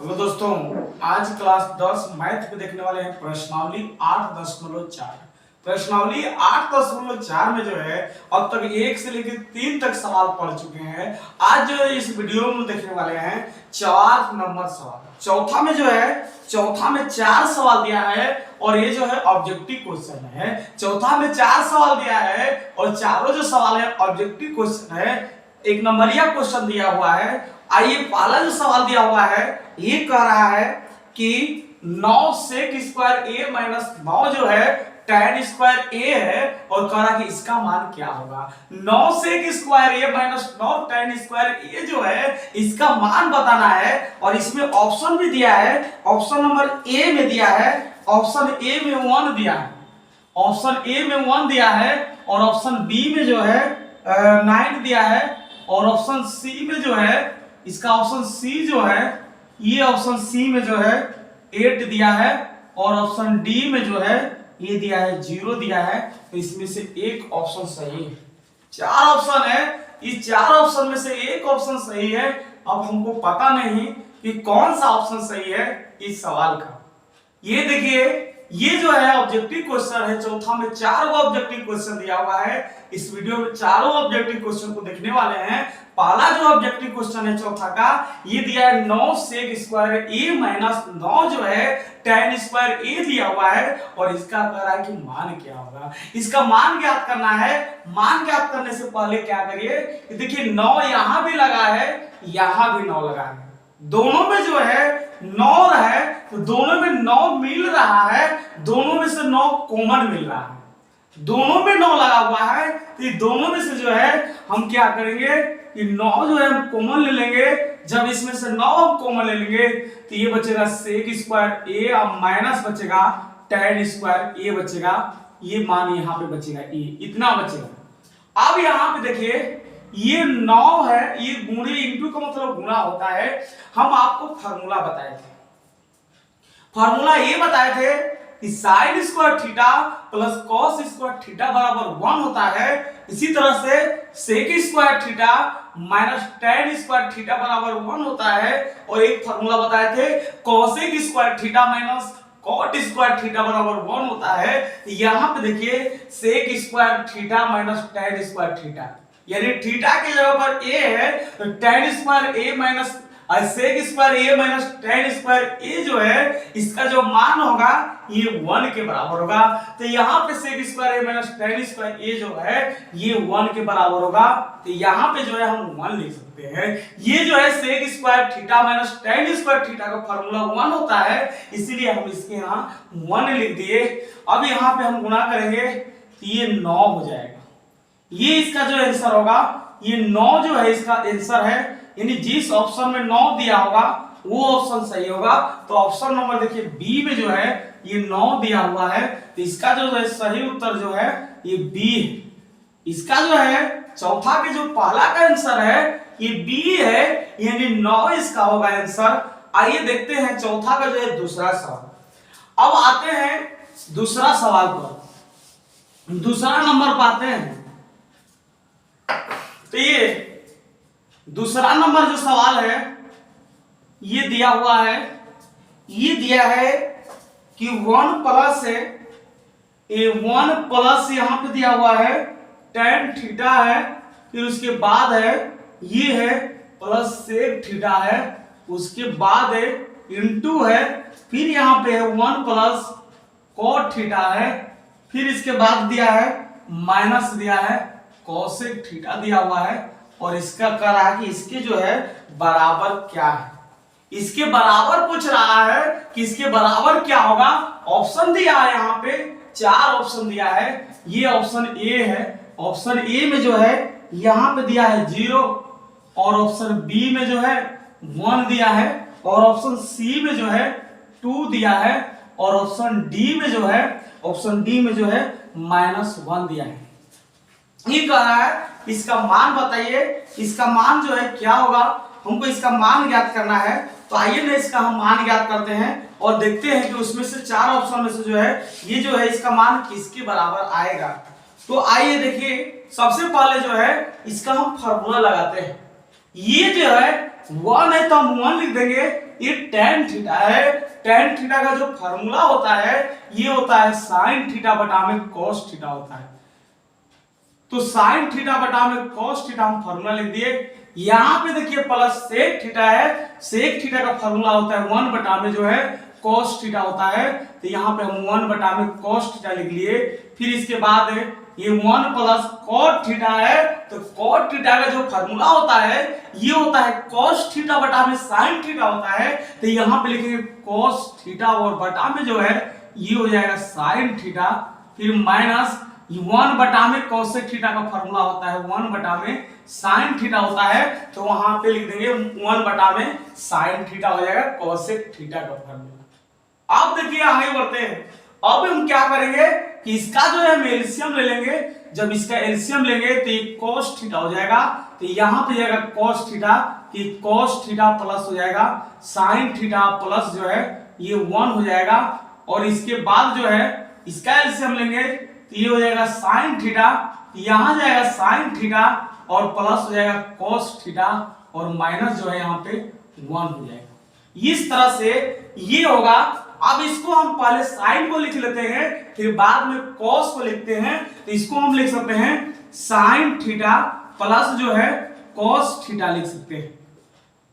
Hello दोस्तों, आज class 10 math पे देखने वाले हैं प्रश्नावली 8.4। प्रश्नावली 8.4 में जो है अब तक 1 से लेकर 3 तक सवाल पढ़ चुके हैं। आज जो है इस वीडियो में देखने वाले हैं 4 नंबर सवाल। चौथा में 4 सवाल दिया है और ये जो है ऑब्जेक्टिव क्वेश्चन है। चौथा में 4 सवाल दिया है और चारों जो सवाल है ऑब्जेक्टिव क्वेश्चन है, एक नंबरिया क्वेश्चन दिया हुआ है। आइए पहला जो सवाल दिया हुआ है ये कह रहा है कि 9 sec स्क्वायर a माइनस 9 जो है tan स्क्वायर a है और कह रहा है कि इसका मान क्या होगा। 9 sec square a minus 9 tan square a जो है इसका मान बताना है और इसमें ऑप्शन भी दिया है। ऑप्शन नंबर ए में दिया है, ऑप्शन ए में 1 दिया है, ऑप्शन ए में 1 दिया है और ऑप्शन बी में जो है 9 दिया है और ऑप्शन सी में जो है इसका ऑप्शन सी जो है ये ऑप्शन सी में जो है 8 दिया है और ऑप्शन डी में जो है ये दिया है 0 दिया है। तो इसमें से एक ऑप्शन सही है। 4 ऑप्शन है, इस 4 ऑप्शन में से एक ऑप्शन सही है। अब हमको पता नहीं कि कौन सा ऑप्शन सही है इस सवाल का। ये देखिए, ये जो है ऑब्जेक्टिव क्वेश्चन है। चौथा में 4 ऑब्जेक्टिव क्वेश्चन दिया हुआ है। इस वीडियो में चारों ऑब्जेक्टिव क्वेश्चन को देखने वाले हैं। पहला जो ऑब्जेक्टिव क्वेश्चन है चौथा का, ये दिया है 9 sec स्क्वायर a माइनस 9 जो है tan स्क्वायर a दिया हुआ है और इसका कह रहा है कि मान क्या होगा। इसका मान ज्ञात करना है। मान ज्ञात करने से पहले क्या करिए, देखिए 9 यहां भी लगा है, यहां भी 9 लगा है, दोनों में जो है 9 है तो दोनों में 9 मिल रहा है, दोनों में से 9 कॉमन मिल रहा है, दोनों में 9 लगा हुआ है। तो ये दोनों में से जो है हम क्या करेंगे कि 9 जो है हम कॉमन ले लेंगे। जब इसमें से 9 हम कॉमन ले लेंगे तो ये बचेगा sec स्क्वायर a और माइनस बचेगा tan स्क्वायर a बचेगा। ये मान यहाँ पे बचेगा a, इतना बचेगा। अब यहाँ पे देखिए ये 9 है, ये गुणे इंटू का मतलब गुणा होता है। हम आपको फार्मूला बताए थे, फार्मूला ये बताए थे कि sine square theta plus cos square theta बराबर 1 होता है। इसी तरह से sec square theta minus tan square theta बराबर 1 होता है। और एक फार्मूला बताए थे cosec square theta minus cot square theta बराबर 1 होता है। यहां पे देखिए sec square theta minus tan square theta, यानी थीटा की जगह पर a है तो tan square a minus sec square a minus tan square a जो है इसका जो मान होगा ये 1 के बराबर होगा। तो यहाँ पे sec square a minus tan square a जो है ये 1 के बराबर होगा। तो यहाँ पे जो है हम 1 लिख सकते हैं। ये जो है sec square theta minus tan square theta का फार्मूला 1 होता है, इसीलिए हम इसके यहाँ 1 लिख दिए। अब यहाँ पे हम गुणा करेंगे तो ये 9 हो जाएगा। ये इसका जो आंसर होगा ये 9 जो है इसका आंसर है, यानी जिस ऑप्शन में 9 दिया होगा वो ऑप्शन सही होगा। तो ऑप्शन नंबर देखिए बी में जो है ये 9 दिया हुआ है, तो इसका जो है सही उत्तर जो है ये बी है। इसका जो है चौथा के जो पहला का आंसर है ये बी है, यानी 9 इसका होगा आंसर। आइए देखते हैं चौथा का जो है दूसरा सवाल। अब आते हैं दूसरा सवाल पर, दूसरा नंबर पाते हैं। तो ये दूसरा नंबर जो सवाल है ये दिया हुआ है, ये दिया है कि 1 प्लस है a1 प्लस यहां पे दिया हुआ है tan थीटा है, फिर उसके बाद है ये है प्लस सेक थीटा है, उसके बाद है इनटू है, फिर यहां पे है 1 प्लस cot थीटा है, फिर इसके बाद दिया है माइनस दिया है कोसेक थीटा दिया हुआ है। और इसका कह रहा है कि इसके जो है बराबर क्या है, इसके बराबर पूछ रहा है कि इसके बराबर क्या होगा। ऑप्शन दिया है यहाँ पे 4 ऑप्शन दिया है। ये ऑप्शन ए है, ऑप्शन ए में जो है यहाँ पे दिया है 0 और ऑप्शन बी में जो है 1 दिया है और ऑप्शन सी में जो है 2 दिया है और ऑप्शन डी में जो है -1 दिया है। ये कह रहा है इसका मान बताइए, इसका मान जो है क्या होगा, हमको इसका मान ज्ञात करना है। तो आइए ना इसका हम मान ज्ञात करते हैं और देखते हैं कि उसमें से 4 ऑप्शन में से जो है ये जो है इसका मान किसके बराबर आएगा। तो आइए देखिए, सबसे पहले जो है इसका हम फार्मूला लगाते हैं। ये जो है वन है तो हम वन लिख देंगे। ये टेन थीटा है, टेन थीटा का जो फॉर्मूला होता है ये होता है साइन थीटा बटा में कॉस थीटा होता है। तो साइन थीटा बटा में कॉस थीटा हम फॉर्मूला लिख दिए। यहां पे देखिए प्लस सेक थीटा है, सेक थीटा का फॉर्मूला होता है वन बटा में जो है कॉस थीटा होता है। तो यहाँ पे हम वन बटा में कॉस थीटा लिख लिए। फिर इसके बाद ये वन प्लस कॉट थीटा है, तो कॉट थीटा का जो फॉर्मूला होता है ये होता है कॉस थीटा बटा में साइन थीटा होता है। तो यहाँ पे लिखेंगे कॉस थीटा और बटा में जो है ये हो जाएगा साइन थीटा। फिर माइनस वन बटा में कोसेक थीटा का फॉर्मूला होता है वन बटा में साइन थीटा होता है। तो वहां पे लिख देंगे वन बटा में साइन थीटा हो जाएगा कोसेक थीटा का फॉर्मूला। अब देखिए आगे बढ़ते हैं। अब हम क्या करेंगे कि इसका जो है हम एलसीएम ले लेंगे। जब इसका एलसीएम लेंगे तो ये कोस थीटा हो जाएगा। तो यहां पे जाएगा कोस थीटा, कि कोस थीटा प्लस हो जाएगा साइन थीटा प्लस जो है ये वन हो जाएगा। और इसके बाद जो है इसका एलसीएम लेंगे तो ये हो जाएगा साइन थीटा, यहां जाएगा साइन थीटा और प्लस हो जाएगा कोस थीटा और माइनस जो है यहाँ पे वन हो जाएगा। इस तरह से ये होगा। अब इसको हम पहले साइन को लिख लेते हैं, फिर बाद में कॉस को लिखते हैं। तो इसको हम लिख सकते हैं साइन थीटा प्लस जो है कॉस थीटा लिख सकते हैं,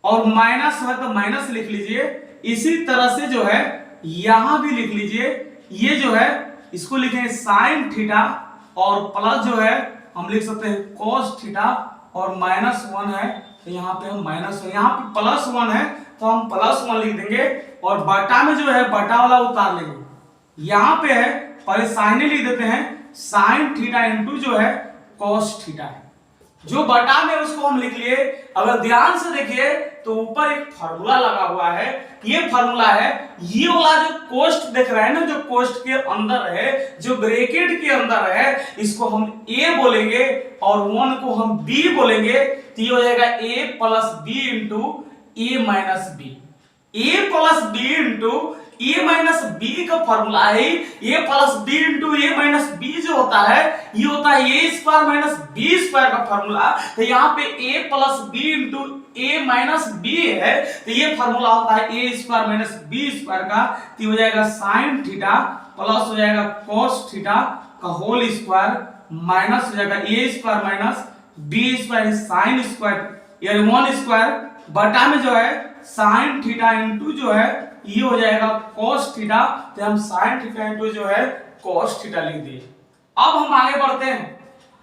और माइनस है तो माइनस लिख लीजिए। इसी तरह से जो है यहां भी लिख लीजिए। ये जो है इसको लिखेंगे साइन थीटा और प्लस जो है हम लिख सकते हैं कॉस थीटा और माइनस वन है तो यहाँ पे हम माइनस, यहाँ पे प्लस वन है तो हम प्लस वन लिख देंगे। और बटा में जो है बटा वाला उतार लेंगे। यहाँ पे है पहले साइन लिख देते हैं, साइन थीटा इंटू जो है कॉस थीटा है। जो बटा में उसको हम लिख लिए। अगर ध्यान से देखिए तो ऊपर एक फार्मूला लगा हुआ है। ये फार्मूला है, ये वाला जो कोष्ट देख रहे हैं ना, जो कोष्ट के अंदर है, जो ब्रैकेट के अंदर है, इसको हम a बोलेंगे और वन को हम b बोलेंगे। तो ये हो जाएगा a plus B into A minus B. A plus B into A minus B का फॉर्मूला है A plus B into A minus B. जो होता है ये होता है A square minus B square का फॉर्मूला। तो यहाँ पे A plus B into A minus B है, तो ये फॉर्मूला होता है A square minus B square का। तो हो जाएगा साइन थीटा प्लस हो जाएगा कॉस थीटा का होल स्क्वायर माइनस हो जाएगा A square minus B square sine square यानी वन स्क्वायर बटा में जो है साइन थीटा इंटू जो है ये हो जाएगा cos थीटा। तो हम sin थीटा इंटू जो है cos थीटा लिख दिए। अब हम आगे बढ़ते हैं।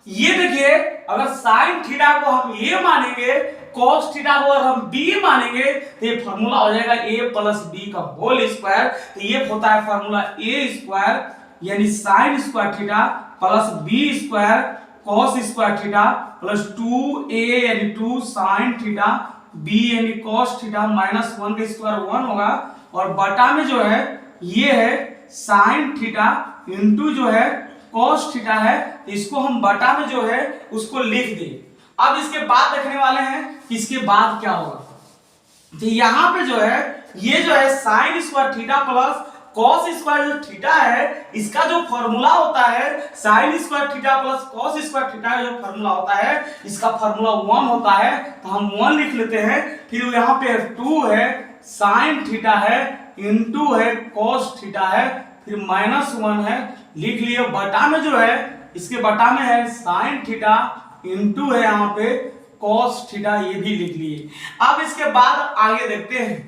ये देखिए अगर sin थीटा को हम a मानेंगे, cos थीटा को अगर हम b मानेंगे तो ये फार्मूला हो जाएगा a प्लस b का होल स्क्वायर। तो ये होता है फार्मूला a स्क्वायर यानी sin square theta plus b square cos square theta plus 2a यानी 2 sin थीटा b यानी cos थीटा माइनस 1 का स्क्वायर 1 होगा। और बटा में जो है ये है साइन थीटा इंटू जो है कॉस थीटा है। इसको हम बटा में जो है उसको लिख दें। अब इसके बाद देखने वाले हैं कि इसके बाद क्या होगा। तो यहाँ पे जो है ये जो है sign square theta plus cos square जो थीटा है इसका जो फॉर्मूला होता है sign square theta plus cos square theta का जो फॉर्मूला होता है इसका फॉर्मूला 1 होता है। तो हम 1 लिख लेते हैं। फिर यहाँ पे 2 है साइन थीटा है इंटू है कॉस थीटा है फिर माइनस 1 है लिख लिए। बटा में जो है इसके बटा में है साइन थीटा इंटू है यहाँ पे कॉस थीटा ये भी लिख लिए। अब इसके बाद आगे देखते हैं।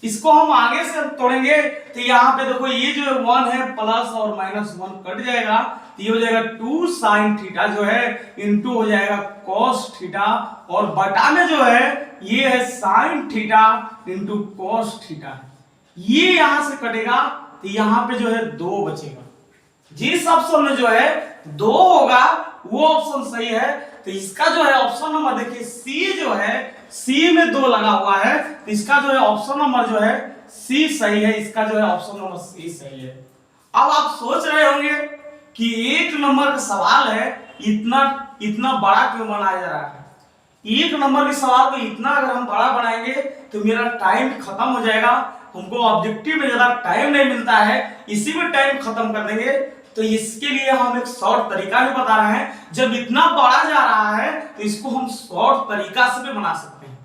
इसको हम आगे से तोड़ेंगे तो यहाँ पे देखो ये जो 1 है प्लस और माइनस 1 कट जाएगा। तो ये हो जाएगा 2 साइन थीटा जो है इंटू हो जाएगा कॉस थीटा और बटा में जो है ये है sine theta into cos theta. ये यहां से कटेगा तो यहाँ पे जो है 2 बचेगा। जिस ऑप्शन में जो है 2 होगा वो ऑप्शन सही है। तो इसका जो है ऑप्शन नंबर देखिए सी जो है सी में 2 लगा हुआ है। तो इसका जो है ऑप्शन नंबर जो है सी सही है। इसका जो है ऑप्शन नंबर सी सही है। अब आप सोच रहे होंगे कि 1 नंबर का सवाल है इतना बड़ा क्यों बनाया जा रहा है। 1 नंबर के सवाल को इतना अगर हम बड़ा बनाएंगे तो मेरा टाइम खत्म हो जाएगा। हमको ऑब्जेक्टिव में ज्यादा टाइम नहीं मिलता है, इसी में टाइम खत्म कर देंगे। तो इसके लिए हम एक शॉर्ट तरीका भी बता रहे हैं। जब इतना बड़ा जा रहा है तो इसको हम शॉर्ट तरीका से भी बना सकते हैं।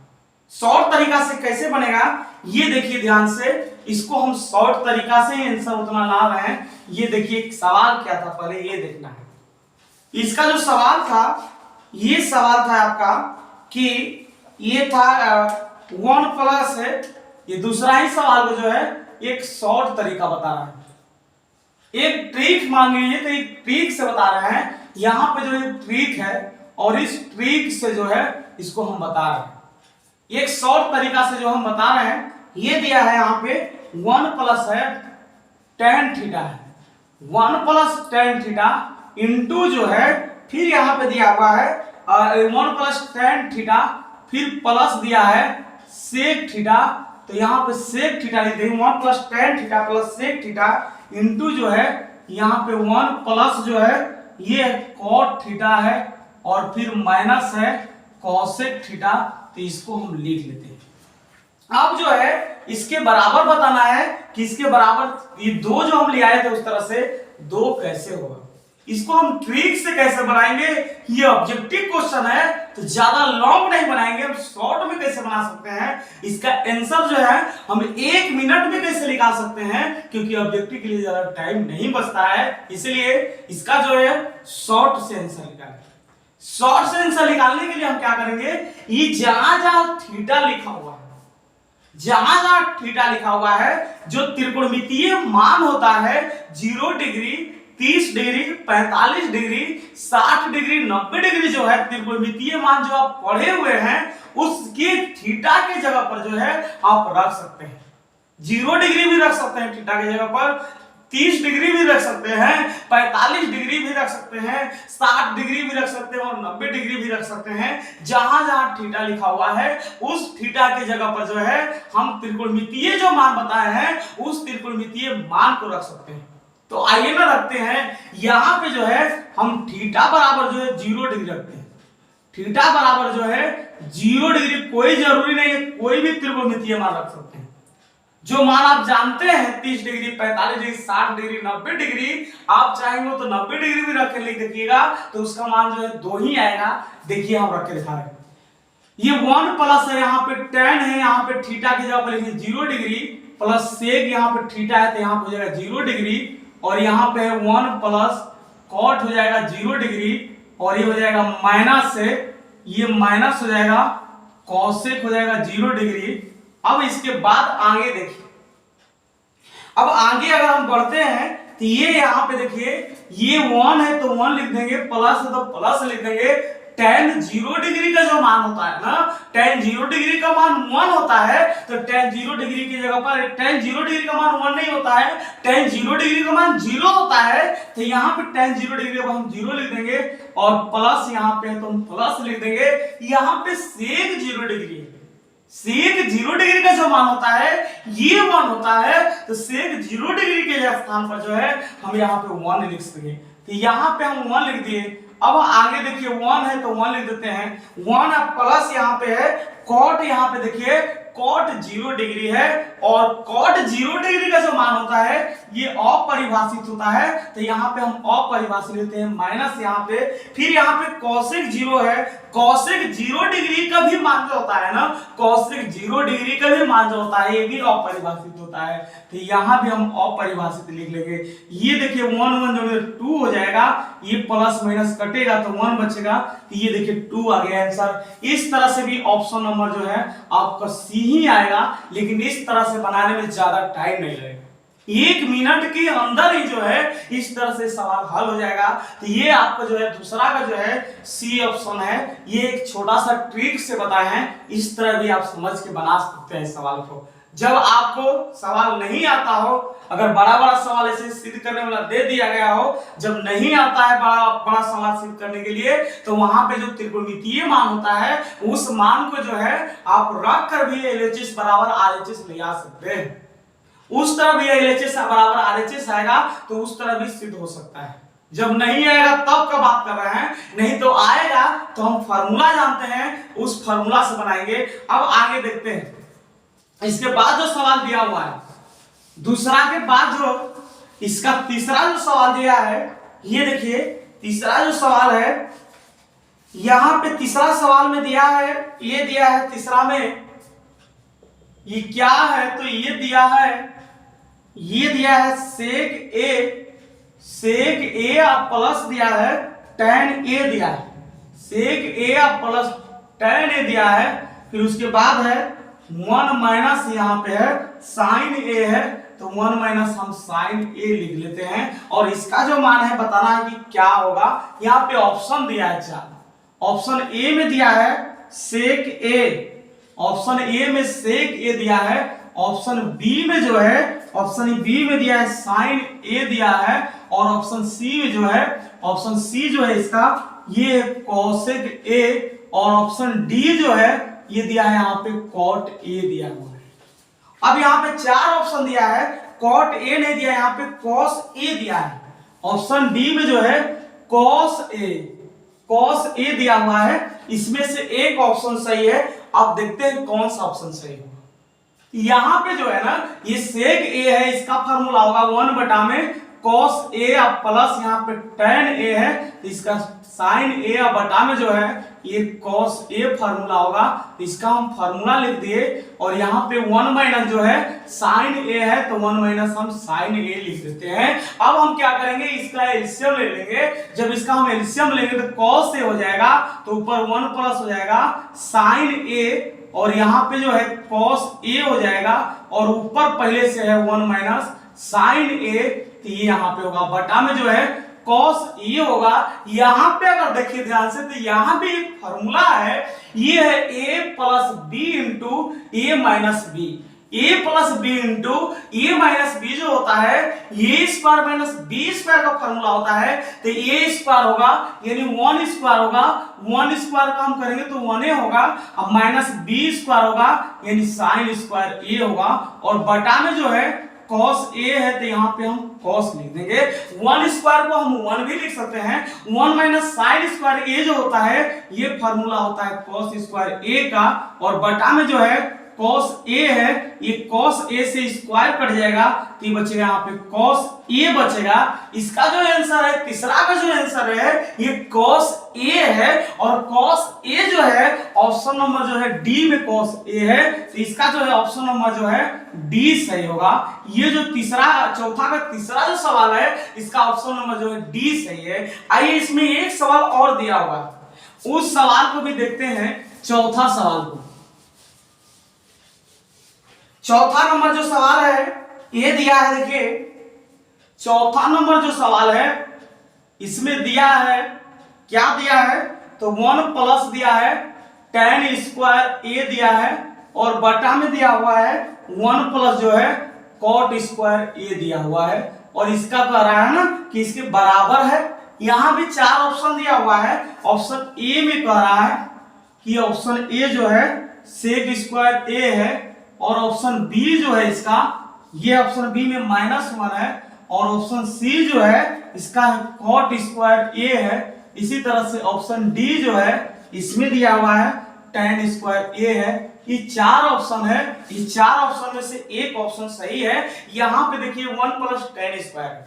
शॉर्ट तरीका से कैसे बनेगा ये देखिए ध्यान से, इसको हम शॉर्ट तरीका से आंसर उतना ला रहे हैं। ये देखिए सवाल क्या था पहले ये देखना है। इसका जो सवाल था, ये सवाल था आपका कि ये था 1 प्लस है, ये दूसरा ही सवाल को जो है एक शॉर्ट तरीका बता रहा है। एक ट्रिक मान लीजिए, तो एक ट्रिक से बता रहे हैं। यहां पे जो एक ट्रिक है और इस ट्रिक से जो है इसको हम बता रहे हैं। एक शॉर्ट तरीका से जो हम बता रहे हैं, ये दिया है यहाँ पे 1 प्लस है tan थीटा है, 1 प्लस tan थीटा इंटू जो है फिर यहाँ पे दिया हुआ है 1 प्लस tan थीटा, फिर प्लस दिया है sec थीटा। तो यहाँ पे sec थीटा लिखते हैं 1 plus tan theta plus sec theta into जो है यहाँ पे 1 प्लस जो है ये cot थीटा है और फिर माइनस है cosec थीटा। तो इसको हम लिख लेते हैं। अब जो है इसके बराबर बताना है कि इसके बराबर ये दो जो हम ले आए थे उस तरह से दो कैसे होगा। इसको हम ट्रिक से कैसे बनाएंगे, ये ऑब्जेक्टिव क्वेश्चन है तो ज्यादा लॉन्ग नहीं बनाएंगे, हम शॉर्ट में कैसे बना सकते हैं। इसका आंसर जो है हम 1 मिनट में कैसे निकाल सकते हैं, क्योंकि ऑब्जेक्टिव के लिए ज्यादा टाइम नहीं बचता है, इसलिए इसका जो है शॉर्ट से आंसर निकालेंगे। शॉर्ट से आंसर निकालने के लिए हम क्या करेंगे, ये जहां जहां थीटा लिखा हुआ है, जहां जहां थीटा लिखा हुआ है जो त्रिकोणमितीय मान होता है 0 degree, 30 degree, 45 degree, 60 degree, 90 degree जो है त्रिकोणमितीय मान जो आप पढ़े हुए हैं उसके थीटा के जगह पर जो है आप रख सकते हैं। 0 डिग्री भी रख सकते हैं थीटा की जगह पर, 30 डिग्री भी रख सकते हैं, 45 डिग्री भी रख सकते हैं, 60 डिग्री भी रख सकते हैं और 90 डिग्री भी रख सकते हैं। जहां जहां थीटा लिखा हुआ है उस थीटा के जगह पर जो है हम त्रिकोणमितीय जो मान बताए हैं उस त्रिकोणमितीय मान को रख सकते हैं। तो आइए ना रखते हैं, यहां पे जो है हम थीटा बराबर जो है 0 डिग्री रखते हैं। थीटा बराबर जो है 0 डिग्री, कोई जरूरी नहीं है, कोई भी त्रिकोणमितीय मान रख सकते हैं। जो मान आप जानते हैं 30 डिग्री, 45 डिग्री, 60 डिग्री, 90 डिग्री, आप चाहेंगे तो 90 डिग्री भी रख के लिख देखिएगा तो उसका मान जो है 2 ही आएगा। देखिए हम रख के दिखा रहे हैं, ये 1 प्लस है, यहाँ पे tan है, यहाँ पे थीटा की जगह पर लिखिए 0 डिग्री प्लस sec, यहाँ पे थीटा है तो यहाँ पे हो जाएगा 0 डिग्री और यहाँ पे 1 प्लस cot हो जाएगा 0 डिग्री और ये हो जाएगा माइनस से, ये माइनस हो जाएगा cosec हो जाएगा 0 डिग्री। अब इसके बाद आगे देखिए, अब आगे अगर हम बढ़ते हैं तो ये यहाँ पे देखिए ये 1 है तो 1 लिख देंगे, प्लस है तो प्लस लिख देंगे। tan 0 डिग्री का जो मान होता है ना, tan 0 डिग्री का मान 1 होता है तो tan 0 डिग्री की जगह पर tan 0 डिग्री का मान 1 नहीं होता है, tan 0 डिग्री का मान 0 होता है। तो यहाँ पे tan 0 डिग्री का हम 0 लिख देंगे और प्लस यहाँ पे तो हम प्लस लिख देंगे। यहाँ पे sec 0 डिग्री है, sec 0 डिग्री का जो मान होता है ये 1 होता है तो sec 0 डिग्री के स्थान पर जो है हम यहाँ पे 1 लिख सकेंगे। तो यहाँ पे हम 1 लिख दिए। अब आगे देखिए 1 है तो 1 लिख देते हैं, 1 प्लस यहाँ पे है cot, यहाँ पे देखिए cot 0 डिग्री है और cot 0 डिग्री का जो मान होता है ये अपरिभाषित होता है तो यहाँ पे हम अपरिभाषित लेते हैं माइनस यहाँ पे, फिर यहाँ पे cosec 0 है, cosec 0 डिग्री का भी मान जो होता है ना, cosec 0 डिग्री का भी मान जो होता है ये भी अपरिभाषित होता है तो यहाँ भी हम अपरिभाषित लिख लेंगे। ये देखिए 1 1 जोड़े 2 हो जाएगा, ये प्लस माइनस कटेगा तो 1 बचेगा तो ये देखिए 2 आ गया आंसर। इस तरह से भी ऑप्शन नंबर जो है आपका सी ही आएगा, लेकिन इस तरह से बनाने में ज्यादा टाइम नहीं लगेगा, 1 मिनट के अंदर ही जो है इस तरह से सवाल हल हो जाएगा। तो ये आपका जो है दूसरा का जो है सी ऑप्शन है, ये एक छोटा सा ट्रिक से बताए हैं, इस तरह भी आप समझ के बना सकते हैं सवाल को। जब आपको सवाल नहीं आता हो, अगर बड़ा बड़ा सवाल ऐसे सिद्ध करने वाला दे दिया गया हो, जब नहीं आता है बड़ा बड़ा सवाल सिद्ध करने के लिए तो वहां पे जो त्रिकोणमितीय मान होता है उस मान को जो है आप रख कर भी LHS बराबर RHS ले आ सकते हैं। उस तरह भी LHS बराबर RHS आएगा तो उस तरह भी सिद्ध हो सकता है। जब नहीं आएगा तब का बात कर रहे हैं, नहीं तो आएगा तो हम फार्मूला जानते हैं, उस फार्मूला से बनाएंगे। अब आगे देखते हैं, इसके बाद जो सवाल दिया हुआ है, दूसरा के बाद जो इसका तीसरा जो सवाल दिया है, ये देखिए तीसरा जो सवाल है, यहां पे तीसरा सवाल में दिया है, ये दिया है तीसरा में ये क्या है, तो ये दिया है सेक ए प्लस दिया है tan ए दिया है, सेक ए प्लस tan ए दिया है। फिर उसके बाद है 1 माइनस यहाँ पे है साइन ए है, तो 1 माइनस हम साइन ए लिख लेते हैं। और इसका जो मान है बताना है कि क्या होगा। यहाँ पे ऑप्शन दिया है चार, ऑप्शन ए में दिया है सेक ए, ऑप्शन ए में सेक ए दिया है, ऑप्शन बी में जो है ऑप्शन बी में दिया है साइन ए दिया है, और ऑप्शन सी में जो है ऑप्शन सी जो है इसका ये कोसेक ए, और ऑप्शन डी जो है ये दिया है यहाँ पे कॉट ए दिया हुआ है। अब यहाँ पे चार ऑप्शन दिया है, कॉट ए नहीं दिया, यहाँ पे कॉस ए दिया है। ऑप्शन डी में जो है कॉस ए दिया हुआ है। इसमें से एक ऑप्शन सही है। अब देखते हैं कौन सा ऑप्शन सही होगा। यहां पे जो है ना ये सेक ए है, इसका फार्मूला होगा 1 बटा में कॉस ए प्लस यहाँ पे tan ए है, तो इसका साइन ए बटा में जो है ये कॉस ए फार्मूला होगा, तो इसका हम फार्मूला लिख दिए। और यहाँ पे 1 माइनस जो है साइन ए है, तो 1 माइनस हम साइन ए लिख देते हैं। अब हम क्या करेंगे, इसका एलसीएम ले लेंगे। जब इसका हम एलसीएम लेंगे तो कॉस ए हो जाएगा, तो ऊपर 1 प्लस हो जाएगा साइन ए, और यहाँ पे जो है कॉस ए हो जाएगा, और ऊपर पहले से है 1 माइनस साइन ए, तो ये यहाँ पे होगा बटा में जो है कॉस ये होगा। यहां पे अगर देखिए ध्यान से तो यहां भी एक फॉर्मूला है, ये है a plus B into A minus B, a plus B into A minus B जो होता है A square minus B square का फॉर्मूला होता है, तो ए स्क्वायर होगा यानी 1 स्क्वायर होगा, 1 स्क्वायर का हम करेंगे तो 1 होगा, अब माइनस बी स्क्वायर होगा यानी साइन स्क्वायर ए होगा, और बटा में जो है cos a है, तो यहाँ पे हम cos लिख देंगे। 1 स्क्वायर को हम 1 भी लिख सकते हैं। 1 माइनस साइन स्क्वायर a जो होता है ये फार्मूला होता है cos स्क्वायर a का, और बटा में जो है cos a है, ये cos a से स्क्वायर कट जाएगा, तो ये बचेगा यहाँ पे cos a बचेगा। इसका जो आंसर है, तीसरा का जो आंसर है ये cos a है, और cos a जो है ऑप्शन नंबर जो है डी में cos a है, तो इसका जो है ऑप्शन नंबर जो है डी सही होगा। ये जो चौथा का तीसरा जो सवाल है इसका ऑप्शन नंबर जो है डी सही है। आइए इसमें एक सवाल और दिया हुआ है, उस सवाल को भी देखते हैं। चौथा सवाल को, चौथा नंबर जो सवाल है ये दिया है, देखिए चौथा नंबर जो सवाल है इसमें दिया है, क्या दिया है, तो 1 प्लस दिया है tan स्क्वायर ए दिया है, और बटा में दिया हुआ है 1 प्लस जो है cot स्क्वायर ए दिया हुआ है, और इसका कह रहा है ना कि इसके बराबर है। यहां भी चार ऑप्शन दिया हुआ है। ऑप्शन ए में कह रहा है कि ऑप्शन ए जो है सेक स्क्वायर ए है, और ऑप्शन बी जो है इसका, ये ऑप्शन बी में -1 है, और ऑप्शन सी जो है इसका cot स्क्वायर ए है। इसी तरह से ऑप्शन डी जो है इसमें दिया हुआ है tan स्क्वायर ए है। ये चार ऑप्शन है, ये चार ऑप्शन में से एक ऑप्शन सही है। यहां पे देखिए 1 plus tan square,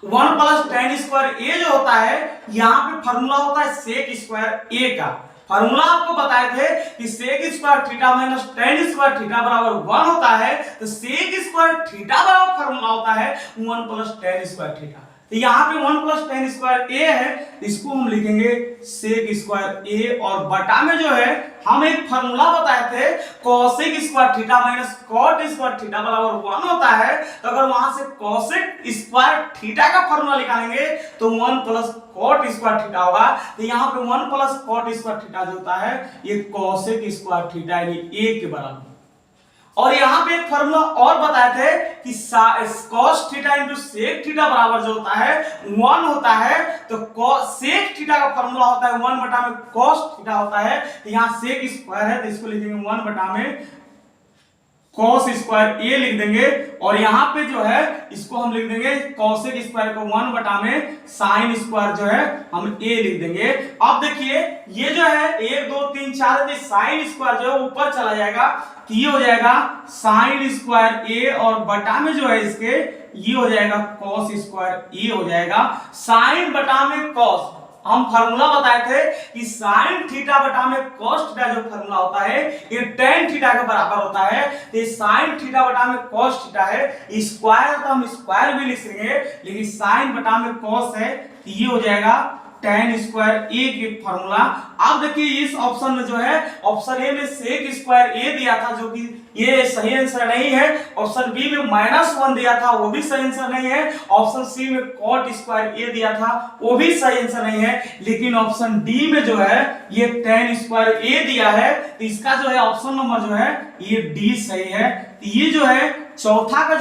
1 plus tan square A जो होता है यहाँ पे फॉर्मूला होता है सेक स्क्वायर ए का। फॉर्मूला आपको बताए थे कि sec square theta minus tan square theta बराबर 1 होता है, तो सेक स्क्वायर थीटा बराबर फॉर्मूला होता है 1 प्लस tan स्क्वायर थीटा। तो यहाँ पे 1 प्लस tan स्क्वायर ए है, इसको हम लिखेंगे सेक स्क्वायर ए, और बटा में जो है हम एक फार्मूला बताए थे cosec square theta minus cot square theta बराबर 1 होता है, तो अगर वहां से कोसेक स्क्वायर थीटा का फार्मूला निकालेंगे तो 1 प्लस कॉट स्क्वायर थीटा होगा। तो यहाँ पे 1 प्लस कॉट स्क्वायर थीटा जो होता है ये कोसेक स्क्वायर थीटा यानी ए के बराबर। और यहाँ पे एक फार्मूला और बताए थे कि cos theta into sec theta बराबर जो होता है 1 होता है, तो सेक थीटा का फार्मूला होता है 1 बटा में cos थीटा होता है। तो यहाँ सेक स्क्वायर है तो इसको लिखेंगे 1 बटा में cos स्क्वायर ए लिख देंगे, और यहाँ पे जो है इसको हम लिख देंगे cosec स्क्वायर को 1 बटा में sin स्क्वायर जो है हम a लिख देंगे। अब देखिए ये जो है 1 2 3 4 है, sin स्क्वायर जो है ऊपर चला जाएगा, तो ये हो जाएगा sin स्क्वायर a, और बटा में जो है इसके ये हो जाएगा cos स्क्वायर ए हो जाएगा। sin बटा में cos, हम फार्मूला बताए थे कि साइन थीटा बटा में cos थीटा जो फार्मूला होता है ये tan थीटा के बराबर होता है। तो साइन थीटा बटा में cos थीटा है, स्क्वायर तो हम स्क्वायर भी लिख लेंगे, लेकिन साइन बटा में cos है तो ये हो जाएगा tan स्क्वायर a की फार्मूला। अब देखिए इस ऑप्शन में जो है ऑप्शन ए में sec स्क्वायर a दिया था जो कि ये सही आंसर नहीं है। ऑप्शन बी में -1 दिया था वो भी सही आंसर नहीं है। ऑप्शन सी में cot स्क्वायर a दिया था वो भी सही आंसर नहीं है। लेकिन ऑप्शन डी में जो है ये tan स्क्वायर a दिया है, तो इसका जो है ऑप्शन नंबर जो है ये डी सही है। तो ये जो है चौथा का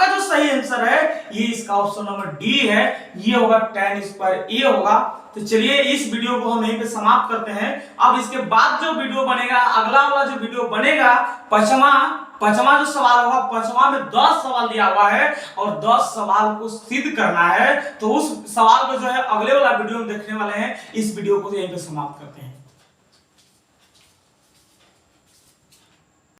जो सही आंसर है ये इसका ऑप्शन नंबर डी है, ये होगा tan स्क्वायर a होगा। तो चलिए इस वीडियो को हम यहीं पे समाप्त करते हैं। अब इसके बाद जो वीडियो बनेगा, अगला वाला जो वीडियो बनेगा, पांचवा जो सवाल होगा, पांचवा में 10 सवाल दिया हुआ है और 10 सवाल को सिद्ध करना है। तो उस सवाल को जो है अगले वाला वीडियो में देखने वाले हैं। इस वीडियो को यहीं पे समाप्त करते हैं।